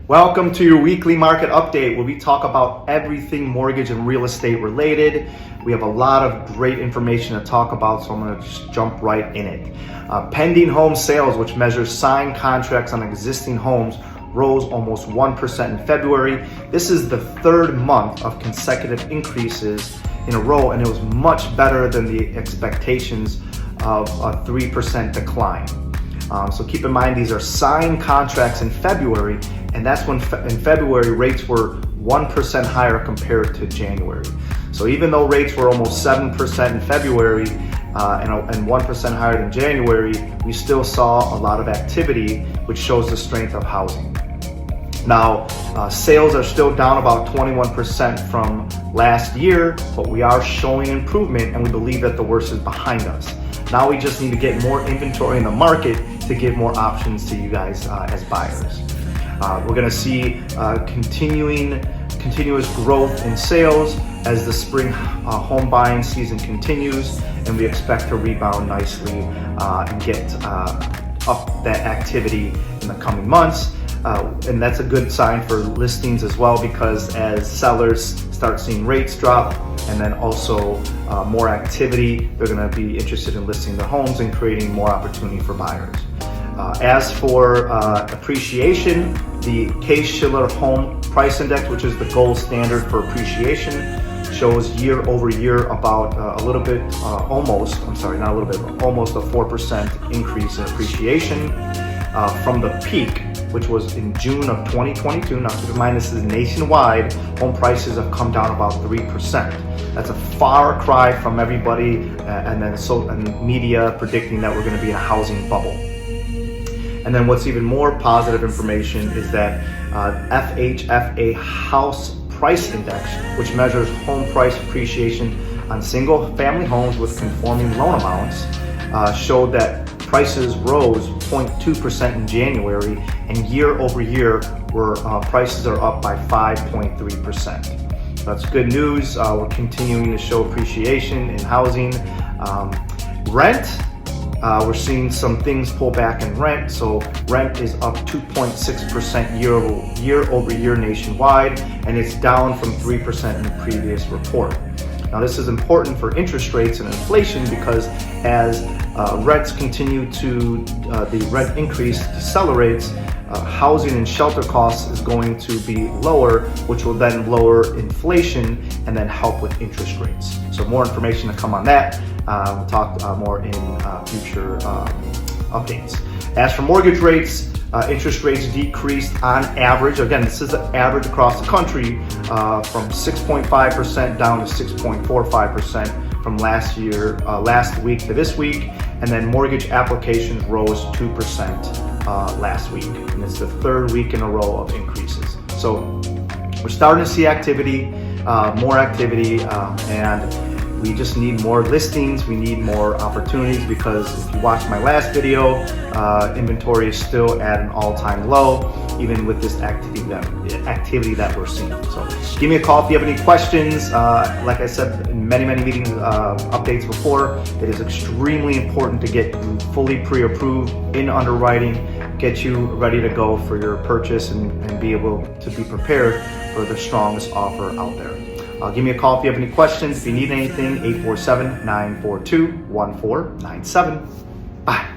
Welcome to your weekly market update where we talk about everything mortgage and real estate related. We have a lot of great information to talk about, so I'm going to just jump right in it. Pending home sales, which measures signed contracts on existing homes, rose almost 1% in February. This is the third month of consecutive increases in a row, and it was much better than the expectations of a 3% decline. So keep in mind, these are signed contracts in February, and that's when in February rates were 1% higher compared to January. So even though rates were almost 7% in February and 1% higher than January, we still saw a lot of activity, which shows the strength of housing. Now, sales are still down about 21% from last year, but we are showing improvement, and we believe that the worst is behind us. Now we just need to get more inventory in the market to give more options to you guys as buyers. We're going to see continuous growth in sales as the spring home buying season continues, and we expect to rebound nicely and get up that activity in the coming months. And that's a good sign for listings as well, because as sellers start seeing rates drop and then also more activity, they're going to be interested in listing their homes and creating more opportunity for buyers. As for appreciation, the Case-Shiller Home Price Index, which is the gold standard for appreciation, shows year over year about almost a 4% increase in appreciation from the peak, which was in June of 2022. Now keep in mind, this is nationwide. Home prices have come down about 3%. That's a far cry from everybody and media predicting that we're going to be in a housing bubble. And then what's even more positive information is that FHFA House Price Index, which measures home price appreciation on single family homes with conforming loan amounts, showed that prices rose 0.2% in January, and year over year prices are up by 5.3%. That's good news. We're continuing to show appreciation in housing. Rent, we're seeing some things pull back in rent. So rent is up 2.6% year over year nationwide, and it's down from 3% in the previous report. Now this is important for interest rates and inflation, because as rents continue to, the rent increase decelerates, housing and shelter costs is going to be lower, which will then lower inflation and then help with interest rates. So more information to come on that. We'll talk more in future updates. As for mortgage rates, interest rates decreased on average. Again, this is an average across the country from 6.5% down to 6.45% from last week to this week. And then mortgage applications rose 2% last week. And it's the third week in a row of increases. So we're starting to see activity, more activity, and we just need more listings. We need more opportunities, because if you watched my last video, inventory is still at an all-time low, even with this activity that we're seeing. So give me a call if you have any questions. Like I said in many meetings, updates before, it is extremely important to get you fully pre-approved in underwriting, get you ready to go for your purchase, and be able to be prepared for the strongest offer out there. Give me a call if you have any questions. If you need anything, 847-942-1497. Bye.